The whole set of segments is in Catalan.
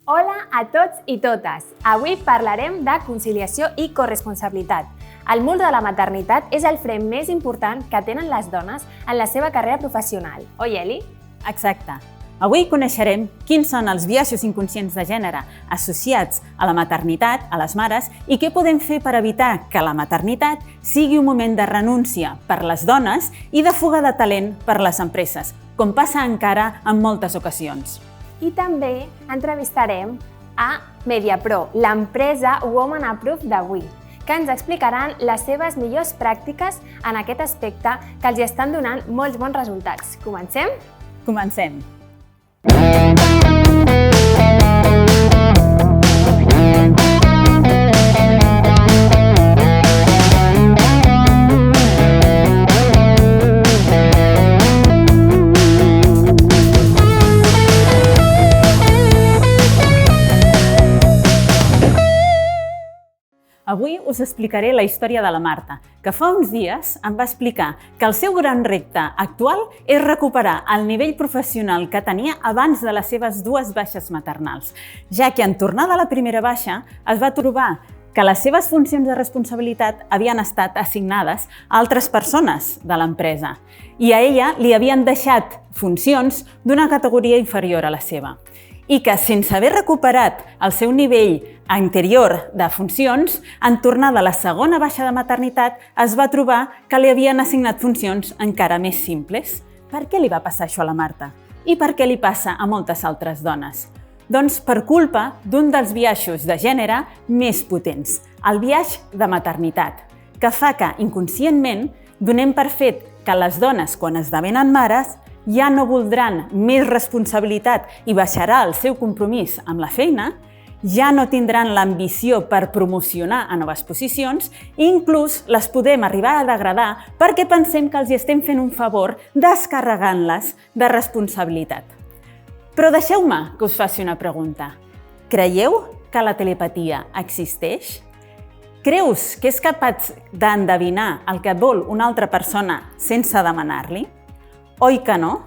Hola a tots i totes! Avui parlarem de conciliació i corresponsabilitat. El món de la maternitat és el fre més important que tenen les dones en la seva carrera professional. Oi, Eli? Exacte. Avui coneixerem quins són els biaixos inconscients de gènere associats a la maternitat, a les mares, i què podem fer per evitar que la maternitat sigui un moment de renúncia per les dones i de fuga de talent per les empreses, com passa encara en moltes ocasions. I també entrevistarem a Mediapro, l'empresa Woman Approved d'avui, que ens explicaran les seves millors pràctiques en aquest aspecte que els estan donant molts bons resultats. Comencem? Comencem! Avui us explicaré la història de la Marta, que fa uns dies em va explicar que el seu gran repte actual és recuperar el nivell professional que tenia abans de les seves 2 baixes maternals, ja que en tornar de la primera baixa es va trobar que les seves funcions de responsabilitat havien estat assignades a altres persones de l'empresa i a ella li havien deixat funcions d'una categoria inferior a la seva. I que, sense haver recuperat el seu nivell anterior de funcions, en tornar de la segona baixa de maternitat es va trobar que li havien assignat funcions encara més simples. Per què li va passar això a la Marta? I per què li passa a moltes altres dones? Doncs per culpa d'un dels biaixos de gènere més potents, el biaix de maternitat, que fa que, inconscientment, donem per fet que les dones, quan esdevenen mares, ja no voldran més responsabilitat i baixarà el seu compromís amb la feina, ja no tindran l'ambició per promocionar a noves posicions i inclús les podem arribar a degradar perquè pensem que els estem fent un favor descarregant-les de responsabilitat. Però deixeu-me que us faci una pregunta. Creieu que la telepatia existeix? Creus que és capaç d'endevinar el que vol una altra persona sense demanar-li? Oi que no?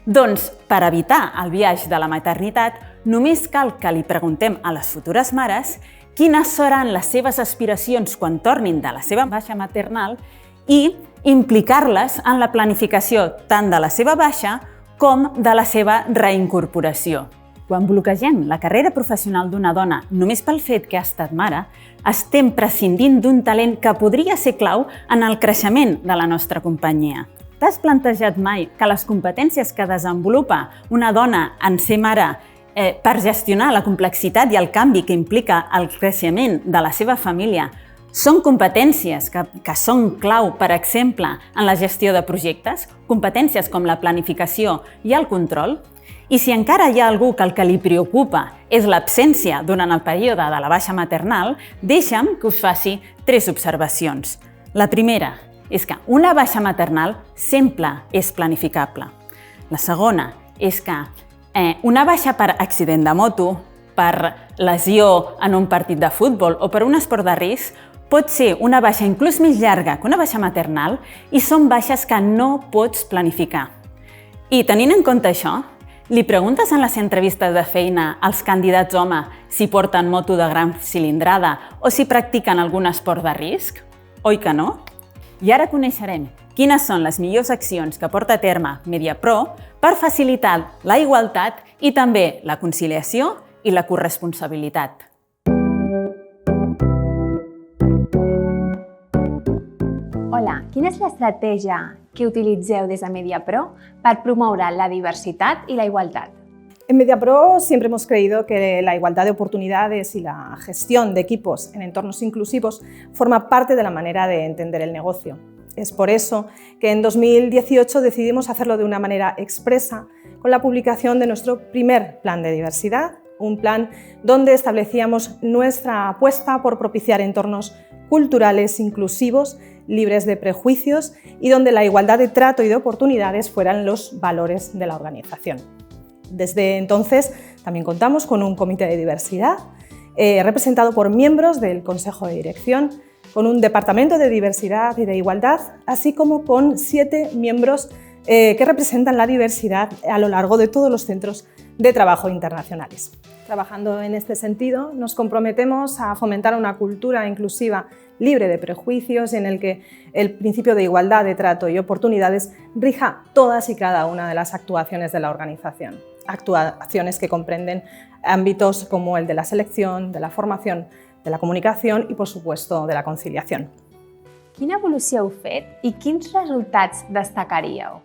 Doncs, per evitar el biaix de la maternitat, només cal que li preguntem a les futures mares quines seran les seves aspiracions quan tornin de la seva baixa maternal i implicar-les en la planificació tant de la seva baixa com de la seva reincorporació. Quan bloquegem la carrera professional d'una dona només pel fet que ha estat mare, estem prescindint d'un talent que podria ser clau en el creixement de la nostra companyia. T'has plantejat mai que les competències que desenvolupa una dona en ser mare per gestionar la complexitat i el canvi que implica el creixement de la seva família són competències que són clau, per exemple, en la gestió de projectes, competències com la planificació i el control? I si encara hi ha algú que el que li preocupa és l'absència durant el període de la baixa maternal, deixa'm que us faci 3 observacions. La primera és que una baixa maternal sempre és planificable. La segona és que una baixa per accident de moto, per lesió en un partit de futbol o per un esport de risc pot ser una baixa inclús més llarga que una baixa maternal i són baixes que no pots planificar. I tenint en compte això, li preguntes en les entrevistes de feina als candidats home si porten moto de gran cilindrada o si practiquen algun esport de risc? Oi que no? I ara coneixerem quines són les millors accions que porta a terme Mediapro per facilitar la igualtat i també la conciliació i la corresponsabilitat. Hola, quina és l'estratègia que utilitzeu des de Mediapro per promoure la diversitat i la igualtat? En Mediapro siempre hemos creído que la igualdad de oportunidades y la gestión de equipos en entornos inclusivos forma parte de la manera de entender el negocio. Es por eso que en 2018 decidimos hacerlo de una manera expresa con la publicación de nuestro primer plan de diversidad, un plan donde establecíamos nuestra apuesta por propiciar entornos culturales inclusivos, libres de prejuicios y donde la igualdad de trato y de oportunidades fueran los valores de la organización. Desde entonces también contamos con un comité de diversidad representado por miembros del Consejo de Dirección, con un departamento de diversidad y de igualdad, así como con 7 miembros que representan la diversidad a lo largo de todos los centros de trabajo internacionales. Trabajando en este sentido, nos comprometemos a fomentar una cultura inclusiva libre de prejuicios y en el que el principio de igualdad de trato y oportunidades rija todas y cada una de las actuaciones de la organización. Actuaciones que comprenden ámbitos como el de la selección, de la formación, de la comunicación i, por supuesto, de la conciliación. Quina evolució heu fet i quins resultats destacaríeu?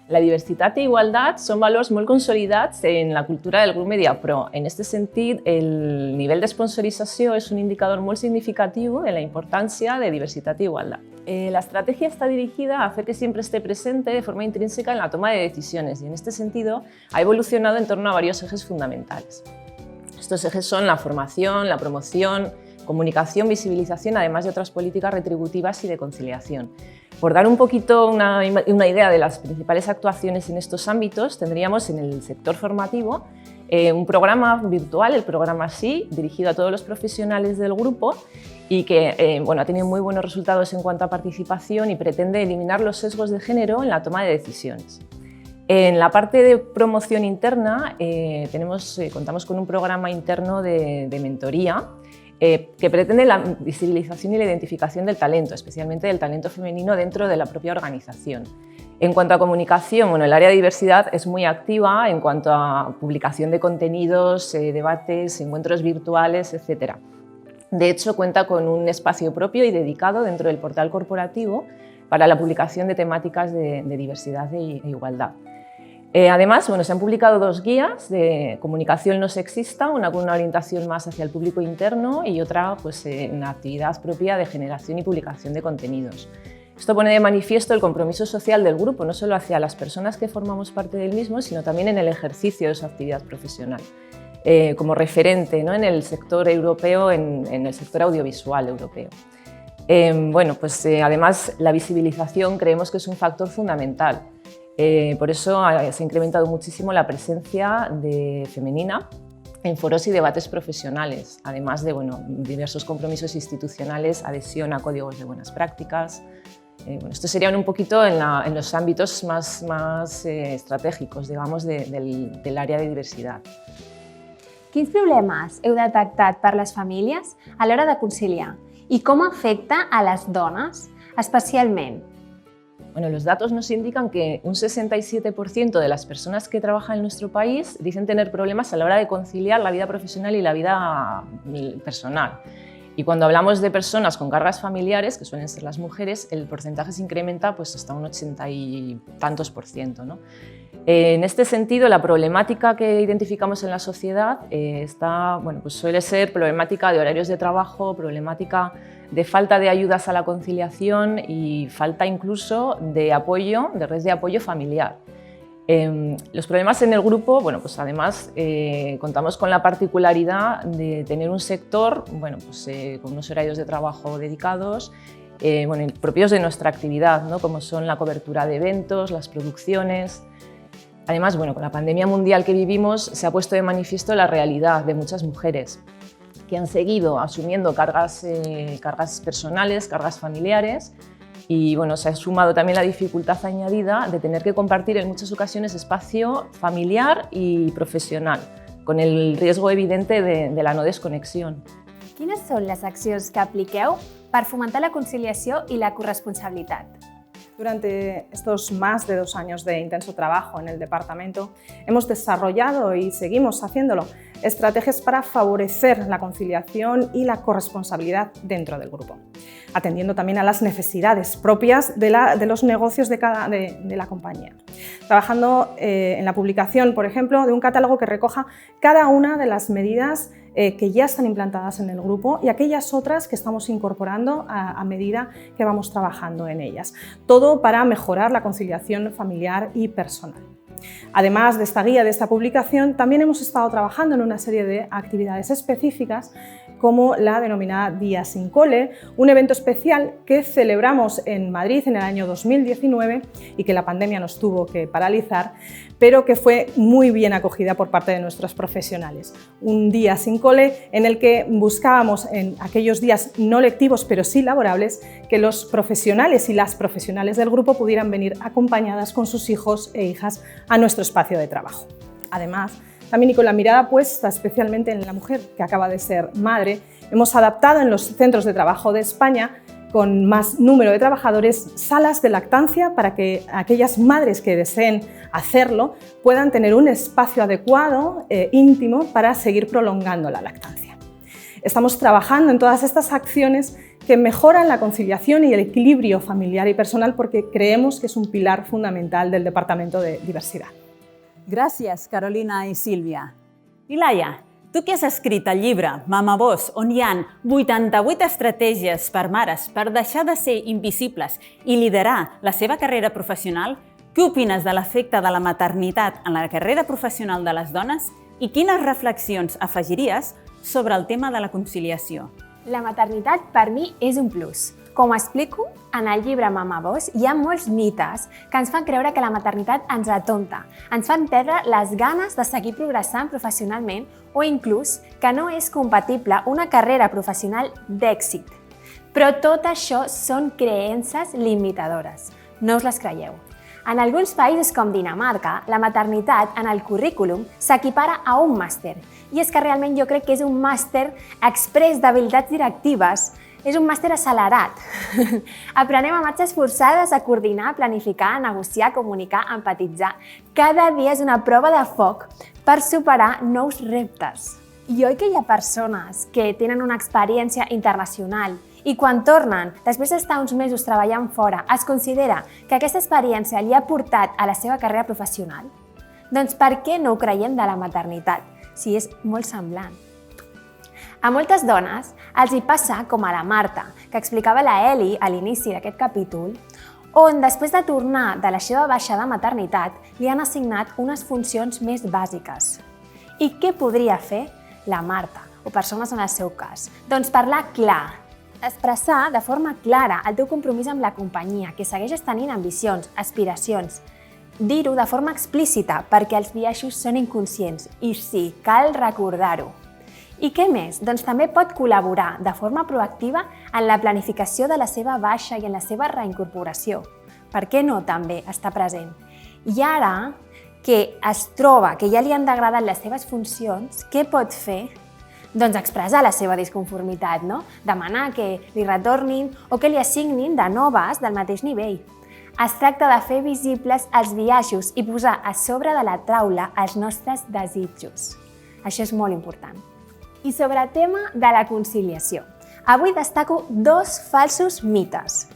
La diversitat i igualtat són valors molt consolidats en la cultura del grup Mediapro. En aquest sentit, el nivell d'esponsorització és un indicador molt significatiu de la importància de diversitat i igualdad. La estrategia está dirigida a hacer que siempre esté presente de forma intrínseca en la toma de decisiones y en este sentido ha evolucionado en torno a varios ejes fundamentales. Estos ejes son la formación, la promoción, comunicación, visibilización, además de otras políticas retributivas y de conciliación. Por dar un poquito una idea de las principales actuaciones en estos ámbitos, tendríamos en el sector formativo un programa virtual, el programa Sí, dirigido a todos los profesionales del grupo y que ha tenido muy buenos resultados en cuanto a participación y pretende eliminar los sesgos de género en la toma de decisiones. En la parte de promoción interna contamos con un programa interno de mentoría que pretende la visibilización y la identificación del talento, especialmente del talento femenino dentro de la propia organización. En cuanto a comunicación, el área de diversidad es muy activa en cuanto a publicación de contenidos, debates, encuentros virtuales, etc. De hecho, cuenta con un espacio propio y dedicado dentro del portal corporativo para la publicación de temáticas de diversidad e igualdad. Además, se han publicado 2 guías de comunicación no sexista, una con una orientación más hacia el público interno y otra en la actividad propia de generación y publicación de contenidos. Esto pone de manifiesto el compromiso social del grupo, no solo hacia las personas que formamos parte del mismo, sino también en el ejercicio de su actividad profesional, como referente, ¿no?, en el sector europeo, en el sector audiovisual europeo. Además, la visibilización creemos que es un factor fundamental. Por eso se ha incrementado muchísimo la presencia femenina en foros y debates profesionales, además de diversos compromisos institucionales, adhesión a códigos de buenas prácticas. Esto serían un poquito en los ámbitos más estratègics, digamos, del área de diversidad. Quins problemes heu detectat per les famílies a l'hora de conciliar i com afecta a les dones, especialment? Los datos nos indican que un 67% de las personas que trabajan en nuestro país dicen tener problemas a la hora de conciliar la vida profesional y la vida personal. Y cuando hablamos de personas con cargas familiares, que suelen ser las mujeres, el porcentaje se incrementa hasta un 80 y tantos %, ¿no? En este sentido, la problemática que identificamos en la sociedad suele ser problemática de horarios de trabajo, problemática de falta de ayudas a la conciliación y falta incluso de apoyo, de red de apoyo familiar. Los problemas en el grupo, además contamos con la particularidad de tener un sector con unos horarios de trabajo dedicados, propios de nuestra actividad, ¿no?, como son la cobertura de eventos, las producciones. Además, con la pandemia mundial que vivimos se ha puesto de manifiesto la realidad de muchas mujeres que han seguido asumiendo cargas personales, cargas familiares y se ha sumado también la dificultad añadida de tener que compartir en muchas ocasiones espacio familiar y profesional, con el riesgo evidente de la no desconexión. Quines són les accions que apliqueu per fomentar la conciliació i la corresponsabilitat? Durante estos más de 2 años de intenso trabajo en el departamento, hemos desarrollado y seguimos haciéndolo estrategias para favorecer la conciliación y la corresponsabilidad dentro del grupo, atendiendo también a las necesidades propias de los negocios de la compañía. Trabajando en la publicación, por ejemplo, de un catálogo que recoja cada una de las medidas que ya están implantadas en el grupo y aquellas otras que estamos incorporando a medida que vamos trabajando en ellas. Todo para mejorar la conciliación familiar y personal. Además de esta guía, de esta publicación, también hemos estado trabajando en una serie de actividades específicas como la denominada Día Sin Cole, un evento especial que celebramos en Madrid en el año 2019 y que la pandemia nos tuvo que paralizar, pero que fue muy bien acogida por parte de nuestros profesionales. Un día sin cole en el que buscábamos en aquellos días no lectivos, pero sí laborables, que los profesionales y las profesionales del grupo pudieran venir acompañadas con sus hijos e hijas a nuestro espacio de trabajo. Además, también y con la mirada puesta especialmente en la mujer que acaba de ser madre, hemos adaptado en los centros de trabajo de España, con más número de trabajadores, salas de lactancia para que aquellas madres que deseen hacerlo puedan tener un espacio adecuado, íntimo, para seguir prolongando la lactancia. Estamos trabajando en todas estas acciones que mejoran la conciliación y el equilibrio familiar y personal porque creemos que es un pilar fundamental del Departamento de Diversidad. Gràcies, Carolina i Sílvia. I Laia, tu que has escrit el llibre Mamabós, on hi ha 88 estratègies per mares per deixar de ser invisibles i liderar la seva carrera professional, què opines de l'efecte de la maternitat en la carrera professional de les dones i quines reflexions afegiries sobre el tema de la conciliació? La maternitat per mi és un plus. Com explico, en el llibre Mamabós hi ha molts mites que ens fan creure que la maternitat ens atonta, ens fan perdre les ganes de seguir progressant professionalment o inclús que no és compatible una carrera professional d'èxit. Però tot això són creences limitadores. No us les creieu. En alguns països com Dinamarca, la maternitat en el currículum s'equipara a un màster. I és que realment jo crec que és un màster exprés d'habilitats directives. És un màster accelerat. Aprenem a marxes forçades a coordinar, planificar, negociar, comunicar, empatitzar. Cada dia és una prova de foc per superar nous reptes. I oi que hi ha persones que tenen una experiència internacional i quan tornen, després d'estar uns mesos treballant fora, es considera que aquesta experiència li ha portat a la seva carrera professional? Doncs per què no ho creiem de la maternitat, si és molt semblant? A moltes dones els hi passa com a la Marta, que explicava la Eli a l'inici d'aquest capítol, on després de tornar de la seva baixa de maternitat li han assignat unes funcions més bàsiques. I què podria fer la Marta, o persones en el seu cas? Doncs parlar clar, expressar de forma clara el teu compromís amb la companyia, que segueixes tenint ambicions, aspiracions, dir-ho de forma explícita perquè els biaixos són inconscients i sí, cal recordar-ho. I què més? Doncs també pot col·laborar de forma proactiva en la planificació de la seva baixa i en la seva reincorporació. Per què no també estar present? I ara que es troba que ja li han degradat les seves funcions, què pot fer? Doncs expressar la seva disconformitat, no? Demanar que li retornin o que li assignin de noves del mateix nivell. Es tracta de fer visibles els biaixos i posar a sobre de la taula els nostres desitjos. Això és molt important. I sobre el tema de la conciliació. Avui destaco 2 falsos mites.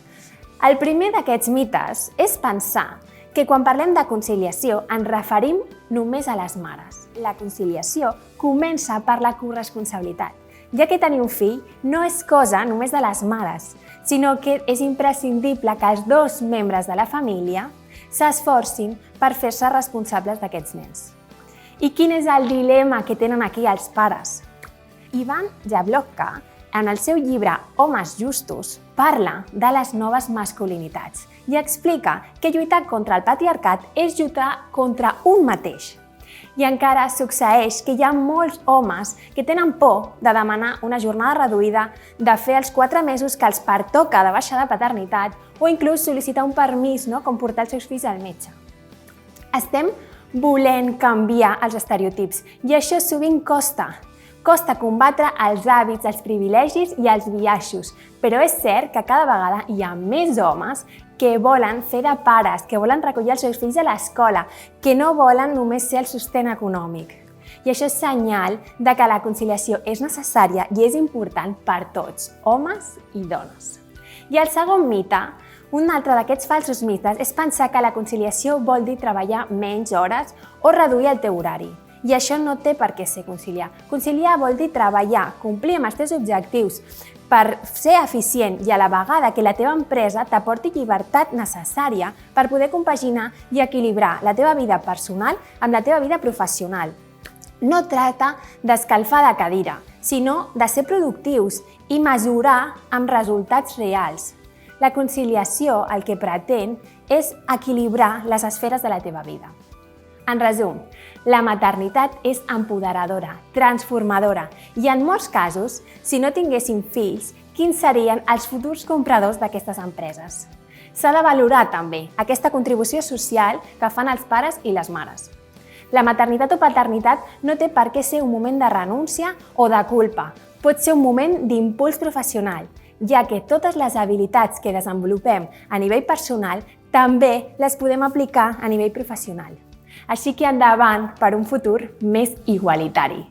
El primer d'aquests mites és pensar que quan parlem de conciliació ens referim només a les mares. La conciliació comença per la corresponsabilitat, ja que tenir un fill no és cosa només de les mares, sinó que és imprescindible que els 2 membres de la família s'esforcin per fer-se responsables d'aquests nens. I quin és el dilema que tenen aquí els pares? Ivan Jablonka, en el seu llibre Homes justos, parla de les noves masculinitats i explica que lluitar contra el patriarcat és lluitar contra un mateix. I encara succeeix que hi ha molts homes que tenen por de demanar una jornada reduïda, de fer els 4 mesos que els pertoca de baixa de paternitat o inclús sol·licitar un permís, com portar els seus fills al metge. Estem volent canviar els estereotips i això sovint costa. Costa combatre els hàbits, els privilegis i els biaixos, però és cert que cada vegada hi ha més homes que volen fer de pares, que volen recollir els seus fills a l'escola, que no volen només ser el sostén econòmic. I això és senyal de que la conciliació és necessària i és important per tots, homes i dones. I el segon mite, un altre d'aquests falsos mites, és pensar que la conciliació vol dir treballar menys hores o reduir el teu horari. I això no té per què ser conciliar. Conciliar vol dir treballar, complir amb els teus objectius per ser eficient i a la vegada que la teva empresa t'aporti llibertat necessària per poder compaginar i equilibrar la teva vida personal amb la teva vida professional. No tracta d'escalfar de cadira, sinó de ser productius i mesurar amb resultats reals. La conciliació el que pretén és equilibrar les esferes de la teva vida. En resum, la maternitat és empoderadora, transformadora i en molts casos, si no tinguéssim fills, quins serien els futurs compradors d'aquestes empreses? S'ha de valorar també aquesta contribució social que fan els pares i les mares. La maternitat o paternitat no té per què ser un moment de renúncia o de culpa. Pot ser un moment d'impuls professional, ja que totes les habilitats que desenvolupem a nivell personal també les podem aplicar a nivell professional. Així que endavant per un futur més igualitari.